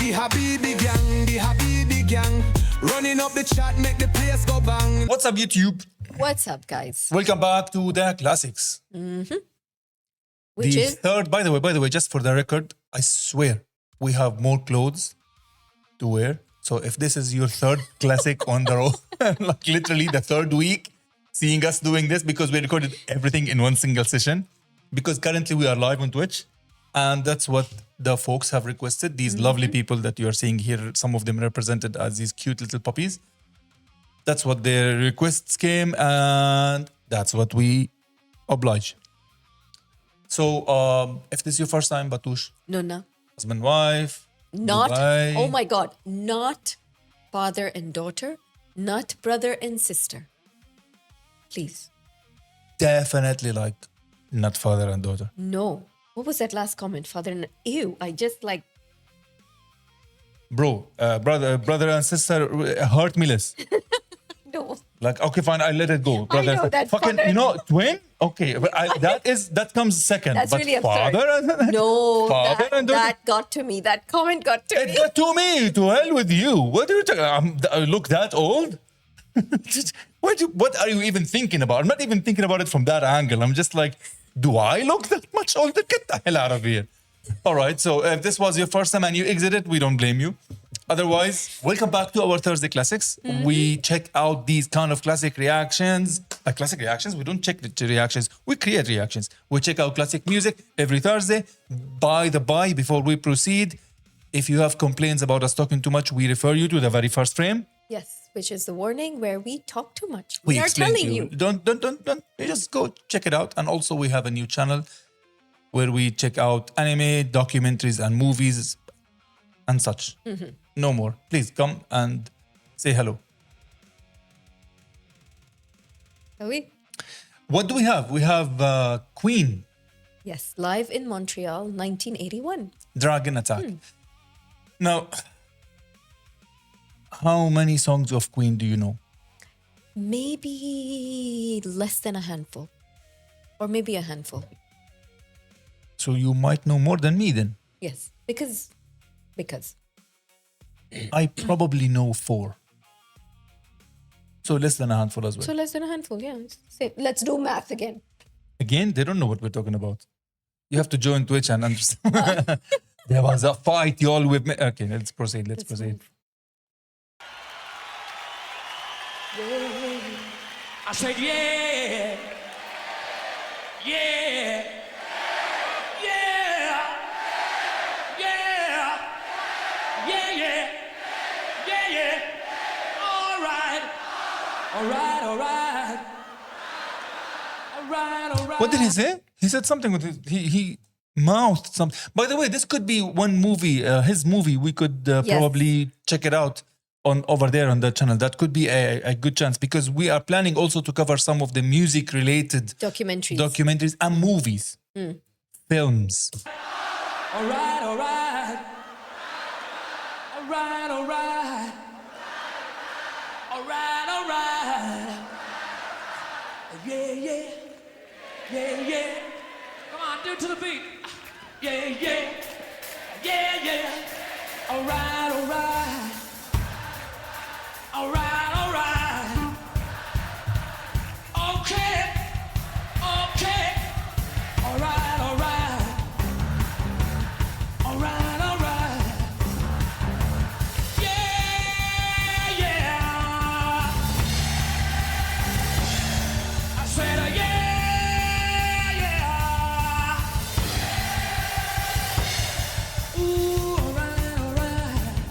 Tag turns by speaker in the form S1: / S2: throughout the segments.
S1: The Habibi gang, the Habibi gang. Running up the chat, make the place go bang.
S2: What's up, YouTube?
S3: What's up, guys?
S2: Welcome back to the classics.
S3: Which
S2: the
S3: is
S2: third, by the way, just for the record, I swear we have more clothes to wear. So if this is your third classic on the row, like literally the third week, seeing us doing this because we recorded everything in one single session. Because currently we are live on Twitch, and that's what the folks have requested. These lovely people that you are seeing here, some of them represented as these cute little puppies. That's what their requests came, and that's what we oblige. So, if this is your first time, Batush,
S3: no,
S2: husband, wife,
S3: not.
S2: Dubai.
S3: Oh my God, not father and daughter, not brother and sister. Please,
S2: Definitely like not father and daughter.
S3: no. What was that last comment? Father and ew. I just like
S2: Bro, brother and sister hurt me less.
S3: no.
S2: Like, okay, fine, I let it go. Brother,
S3: know that
S2: fucking,
S3: father-
S2: you know, twin. Okay, but that comes second.
S3: That's
S2: but
S3: really absurd.
S2: father and
S3: No,
S2: father and daughter.
S3: that got to me. That comment got to me.
S2: It got to me. To hell with you. What are you talking? I look that old. What are you even thinking about? I'm not even thinking about it from that angle. I'm just like, do I look that much older? Get the hell out of here. All right. So if this was your first time and you exited, we don't blame you. Otherwise, welcome back to our Thursday Classics. We check out these kind of classic reactions. Classic reactions? We don't check the reactions. We create reactions. We check out classic music every Thursday. By the by, before we proceed, if you have complaints about us talking too much, we refer you to the very first frame.
S3: Yes, which is the warning where we talk too much.
S2: We
S3: We are
S2: explain to
S3: telling you.
S2: Don't. You just go check it out. And also, we have a new channel where we check out anime, documentaries, and movies and such. No more. Please come and say hello.
S3: Are we?
S2: What do we have? We have Queen,
S3: Yes, live in Montreal, 1981.
S2: Dragon Attack. Now, how many songs of Queen do you know?
S3: Maybe less than a handful, or maybe a handful.
S2: So you might know more than me then.
S3: Yes, because
S2: I probably know 4. So less than a handful as well.
S3: so less than a handful. Yeah, let's do math again.
S2: Again, they don't know what we're talking about. You have to join Twitch and understand. There was a fight, y'all, with me. Okay, let's proceed. Let's proceed.
S4: I said, yeah, yeah, yeah, yeah, yeah, yeah, yeah, yeah. All right, all right, all right, all right, all right.
S2: What did he say? He said something with he mouthed something. By the way, this could be one movie, his movie. We could probably check it out on over there on the channel. That could be a good chance because we are planning also to cover some of the music related
S3: Documentaries.
S2: and movies, films.
S4: All right, all right, all right, all right, all right, all right. Yeah, yeah, yeah, yeah. Come on, do it to the beat. Yeah, yeah, yeah, yeah. All right, all right. All right, all right. Okay, okay. All right, all right. All right, all right. Yeah, yeah. I said, yeah, yeah. Ooh, all right, all right.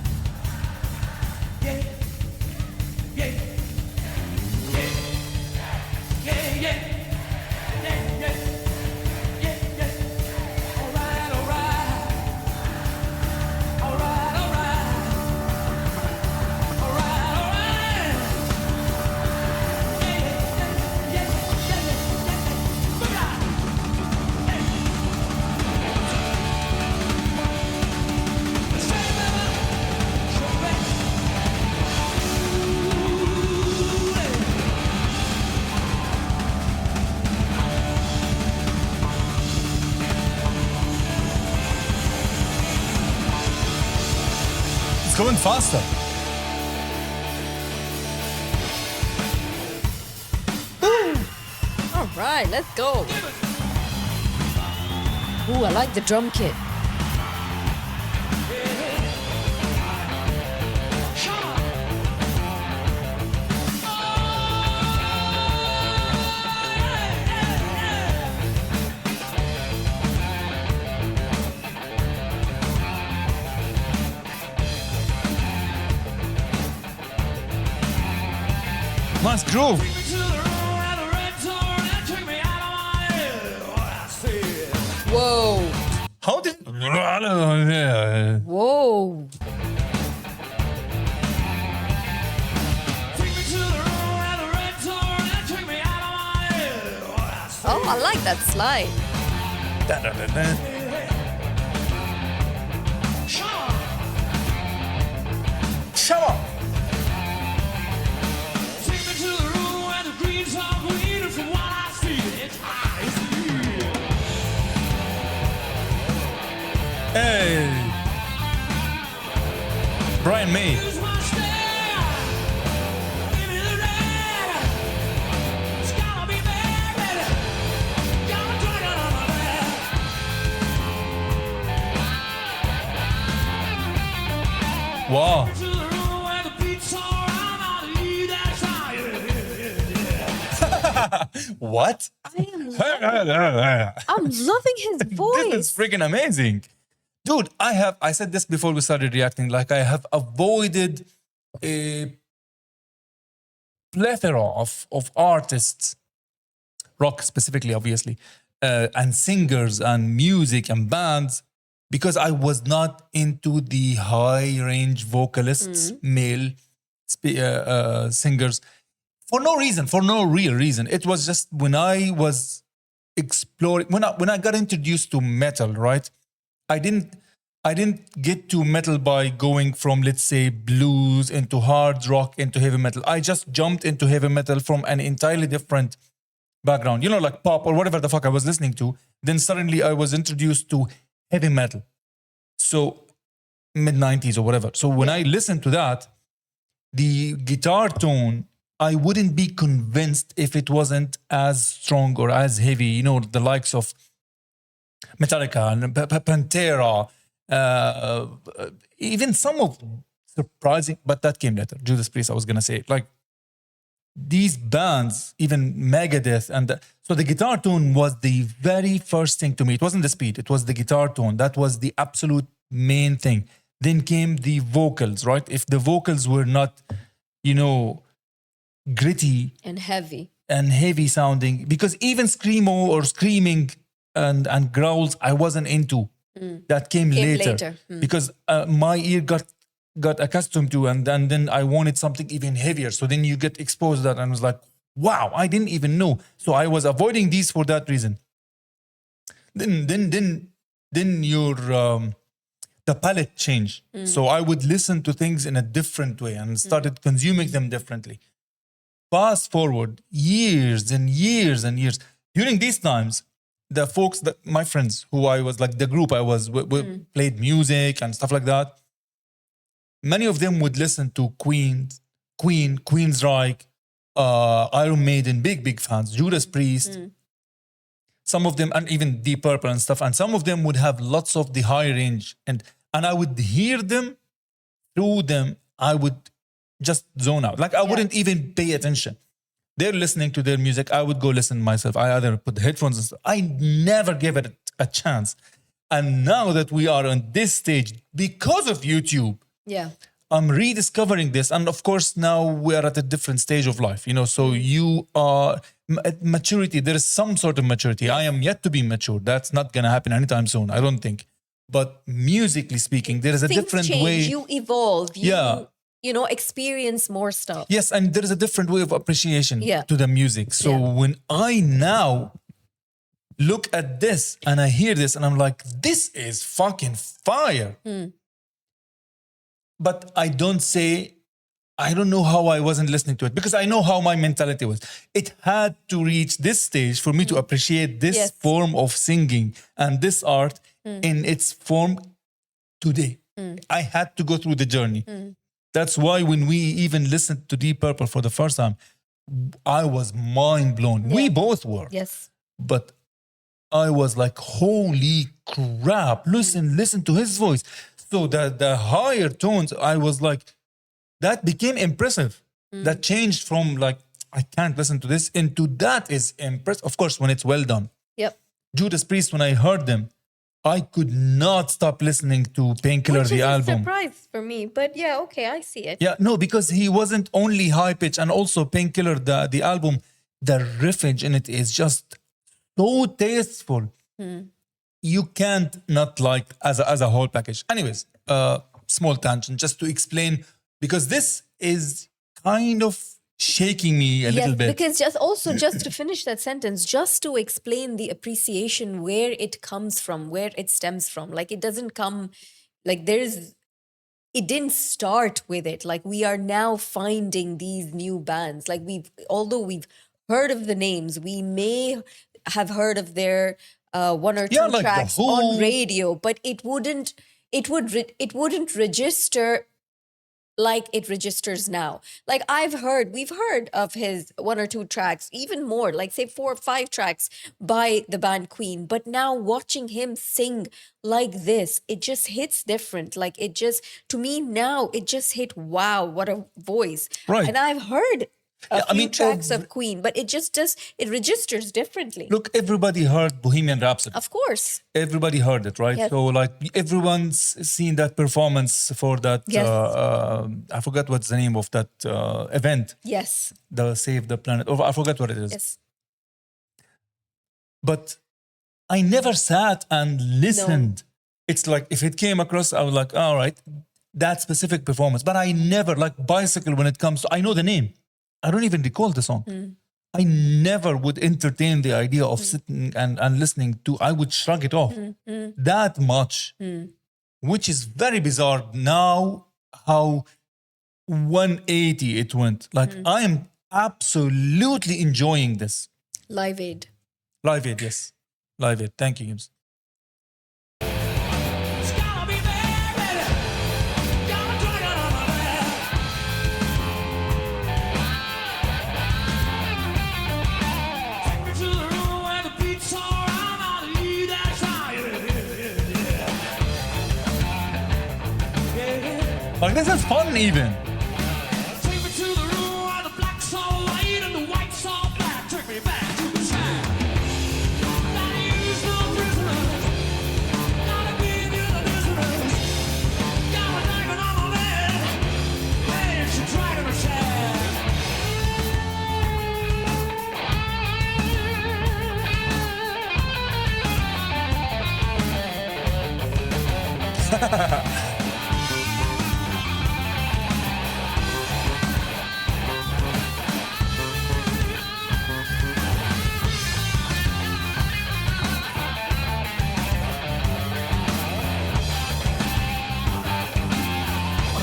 S2: It's going faster.
S3: All right, let's go. Ooh, I like the drum kit.
S2: Nice groove.
S3: Whoa.
S2: How did?
S3: Whoa. Oh, I like that slide.
S2: Shut up. Hey, Brian May. Wow. What?
S3: I'm loving his
S2: This
S3: voice.
S2: is freaking amazing. Dude, I said this before we started reacting, like I have avoided a plethora of artists, rock specifically, obviously, and singers and music and bands, because I was not into the high range vocalists, male singers, for no reason, for no real reason. It was just when I was exploring, when I got introduced to metal, right? I didn't get to metal by going from, let's say, blues into hard rock into heavy metal. I just jumped into heavy metal from an entirely different background, like pop or whatever the fuck I was listening to. Then suddenly I was introduced to heavy metal. So mid-90s or whatever. So when I listened to that, the guitar tone, I wouldn't be convinced if it wasn't as strong or as heavy, the likes of Metallica and Pantera, even some of surprising, but that came later. Judas Priest, I was gonna say, like these bands, even Megadeth, so the guitar tone was the very first thing to me. It wasn't the speed; it was the guitar tone. That was the absolute main thing. Then came the vocals, right? If the vocals were not, gritty
S3: And
S2: heavy sounding, because even screamo or screaming and growls I wasn't into. That came later. Because my ear got accustomed to, and then I wanted something even heavier. So then you get exposed to that and was like, wow, I didn't even know. So I was avoiding these for that reason. Then your the palette changed. So I would listen to things in a different way and started consuming them differently. Fast forward years and years and years. During these times, the folks my friends who I was like the group I was, we played music and stuff like that. Many of them would listen to Queensryche, Iron Maiden, big fans, Judas Priest. Some of them, and even Deep Purple and stuff. And some of them would have lots of the high range, and I would hear them through them. I would just zone out. Like I wouldn't even pay attention. They're listening to their music. I would go listen myself. I either put the headphones and stuff. I never gave it a chance. And now that we are on this stage, because of YouTube, I'm rediscovering this. And of course, now we are at a different stage of life, so you are at maturity. There is some sort of maturity. I am yet to be mature. That's not going to happen anytime soon, I don't think. But musically speaking, there is a
S3: Things
S2: different
S3: change,
S2: way.
S3: You evolve. You experience more stuff.
S2: Yes, and there is a different way of appreciation to the music. So when I now look at this and I hear this and I'm like, this is fucking fire. But I don't know how I wasn't listening to it, because I know how my mentality was. It had to reach this stage for me to appreciate this form of singing and this art in its form today. I had to go through the journey. That's why when we even listened to Deep Purple for the first time, I was mind blown. We both were.
S3: Yes.
S2: But I was like, holy crap, listen to his voice. So the higher tones, I was like, that became impressive. That changed from like, I can't listen to this into that is impressive. Of course, when it's well done.
S3: Yep.
S2: Judas Priest, when I heard them, I could not stop listening to Painkiller,
S3: Which
S2: the
S3: is a
S2: album.
S3: surprise for me. But yeah, okay, I see it.
S2: Yeah, no, because he wasn't only high pitch, and also Painkiller, the album, the riffage in it is just so tasteful. You can't not like as a whole package. Anyways, small tangent just to explain, because this is kind of shaking me a little bit.
S3: Because just to finish that sentence, just to explain the appreciation, where it comes from, where it stems from. Like, it doesn't come, like it didn't start with it. Like, we are now finding these new bands. Like, although we've heard of the names, we may have heard of their one or two
S2: Yeah, like
S3: tracks
S2: The Who.
S3: on radio, but it wouldn't register like it registers now. Like, we've heard of his one or two tracks, even more, like say 4 or 5 tracks by the band Queen. But now watching him sing like this, it just hits different. Like, to me now, it just hit, wow, what a voice.
S2: Right.
S3: And I've heard a few tracks
S2: of
S3: of Queen, but it registers differently.
S2: Look, everybody heard Bohemian Rhapsody.
S3: Of course.
S2: Everybody heard it, right?
S3: Yes.
S2: So like everyone's seen that performance for that.
S3: Yes.
S2: I forgot what's the name of that event.
S3: Yes.
S2: The Save the Planet. Or I forgot what it is.
S3: Yes.
S2: But I never sat and listened. It's like if it came across, I was like, all right, that specific performance. But I never, like Bicycle, when it comes to, I know the name. I don't even recall the song. I never would entertain the idea of sitting and listening to, I would shrug it off that much, which is very bizarre now how 180 it went. Like, I am absolutely enjoying this.
S3: Live Aid.
S2: Live Aid, yes. Live Aid. Thank you, Gibbs.
S4: It's gonna be bad, baby. Gonna drink it on my bed. Take me to the room where the beats are. I'm out to eat that fire. Yeah.
S2: Like, this is fun even.
S4: Take me to the room where the black's all white and the white's all black. Take me back to the sky. Gotta use no prisoners. Gotta give you the visitors. Got a diamond on my leg. Hey, it's a dragon of sand.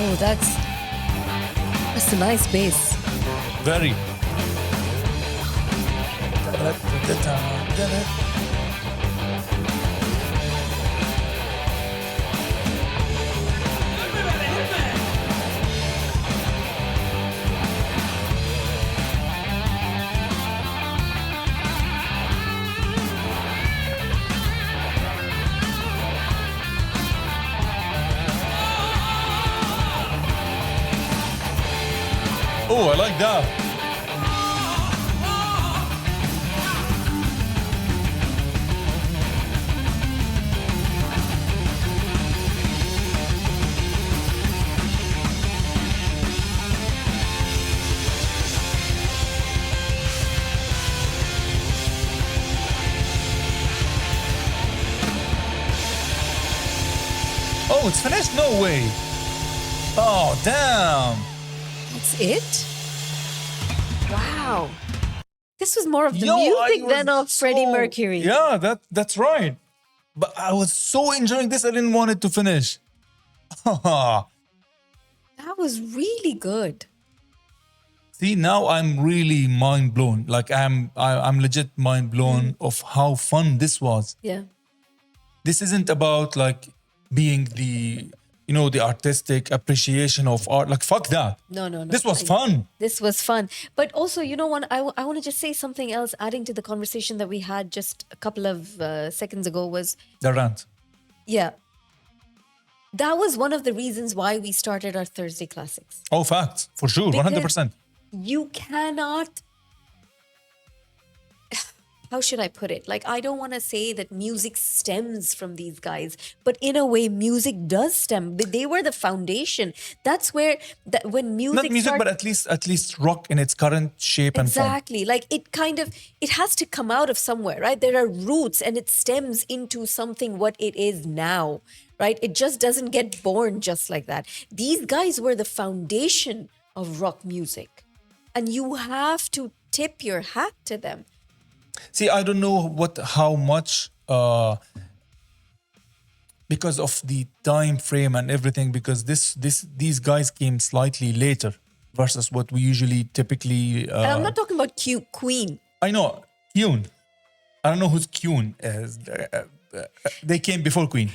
S3: Oh, that's a nice bass.
S2: Very.
S4: Everybody hit me.
S2: Oh, I like that. Oh, it's finished? No way. Oh, damn.
S3: That's it? Wow. This was more of the
S2: Yo, I
S3: music than
S2: was
S3: of Freddie
S2: so-
S3: Mercury.
S2: Yeah, that's right. But I was so enjoying this, I didn't want it to finish.
S3: That was really good.
S2: See, now I'm really mind blown. Like I'm legit mind blown of how fun this was.
S3: Yeah.
S2: This isn't about like being the the artistic appreciation of art. Like, fuck that.
S3: No, no, no.
S2: This was fun.
S3: This was fun. But also, you know what? I want to just say something else, adding to the conversation that we had just a couple of seconds ago was,
S2: The rant.
S3: yeah, that was one of the reasons why we started our Thursday Classics.
S2: Oh, facts. For sure. 100%.
S3: You cannot, how should I put it? Like, I don't want to say that music stems from these guys, but in a way, music does stem. But they were the foundation. That's where when music
S2: Not music, but at least rock in its current shape and form.
S3: exactly, like it has to come out of somewhere, right? There are roots, and it stems into something what it is now, right? It just doesn't get born just like that. These guys were the foundation of rock music, and you have to tip your hat to them.
S2: See, I don't know how much because of the time frame and everything, because these guys came slightly later versus what we usually typically.
S3: And I'm not talking about Queen.
S2: I know Kyun. I don't know who's Kyun is. They came before Queen.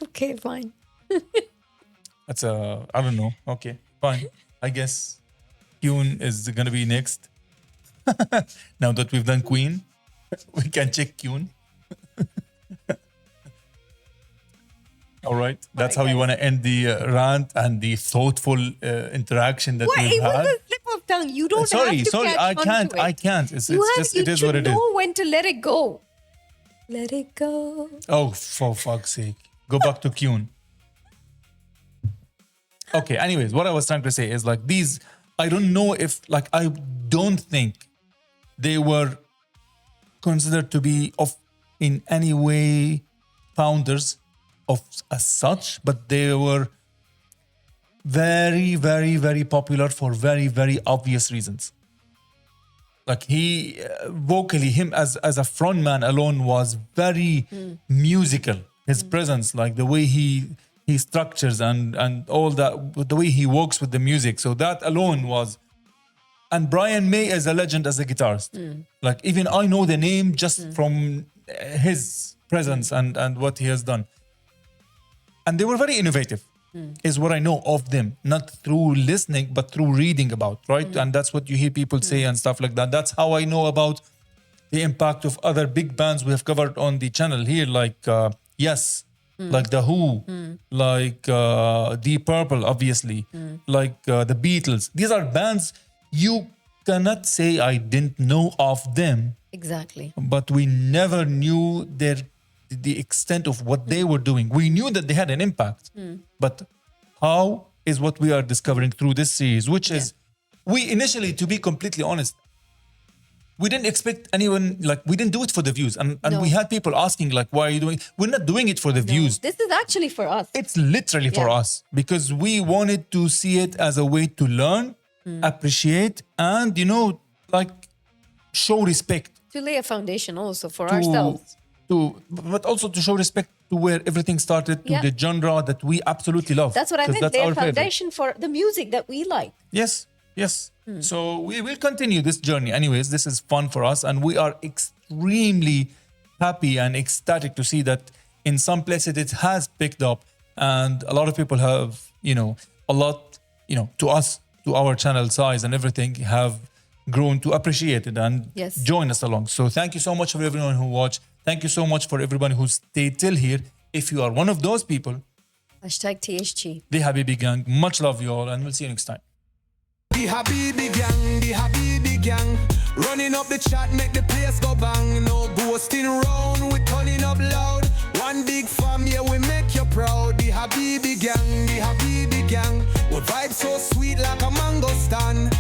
S3: Okay, fine.
S2: That's I don't know. Okay, fine. I guess Kyun is gonna be next. Now that we've done Queen, we can check Kyun. All right. That's how you want to end the rant and the thoughtful interaction that
S3: What?
S2: we've
S3: It was
S2: had.
S3: a slip of tongue. You don't
S2: Sorry,
S3: have to
S2: sorry.
S3: catch
S2: I
S3: on
S2: can't.
S3: to it.
S2: I can't. It's
S3: You
S2: just
S3: you
S2: it is
S3: should
S2: what it is.
S3: know when to let it go. Let it go.
S2: Oh, for fuck's sake. Go back to Kyun. Okay, anyways, what I was trying to say is like these, I don't know if, like, I don't think they were considered to be in any way founders of as such, but they were very, very, very popular for very, very obvious reasons. Like he vocally, him as a frontman alone was very musical. His presence, like the way he structures and all that, the way he works with the music. So that alone was. And Brian May is a legend as a guitarist. Like even I know the name just from his presence and what he has done. And they were very innovative, is what I know of them. Not through listening, but through reading about, right? And that's what you hear people say and stuff like that. That's how I know about the impact of other big bands we have covered on the channel here, like Yes, like The Who, like Deep Purple, obviously, like the Beatles. These are bands you cannot say I didn't know of them,
S3: Exactly.
S2: but we never knew the extent of what they were doing. We knew that they had an impact, but how is what we are discovering through this series, which is, we initially, to be completely honest, we didn't expect anyone, like, we didn't do it for the views. And
S3: No.
S2: we had people asking, like, why are you doing? We're not doing it for the views.
S3: This is actually for us.
S2: It's literally for
S3: Yeah.
S2: us because we wanted to see it as a way to learn, appreciate, and, like, show respect
S3: To lay a foundation also for
S2: to,
S3: ourselves.
S2: but also to show respect to where everything started, to
S3: Yeah.
S2: the genre that we absolutely love.
S3: That's what I
S2: 'Cause
S3: meant.
S2: that's
S3: Lay a
S2: our favorite.
S3: foundation for the music that we like.
S2: Yes, yes. So we will continue this journey. Anyways, this is fun for us, and we are extremely happy and ecstatic to see that in some places it has picked up, and a lot of people have, a lot, to us, to our channel size and everything, have grown to appreciate it and
S3: Yes.
S2: join us along. So thank you so much for everyone who watched. Thank you so much for everyone who stayed till here. If you are one of those people,
S3: #THG.
S2: the Habibi Gang, much love you all, and we'll see you next time.
S1: The Habibi gang, running up the chat, make the place go bang. No ghosting round, we turning up loud. One big fam, yeah, we make you proud. The Habibi gang, we vibe so sweet like a mango stand.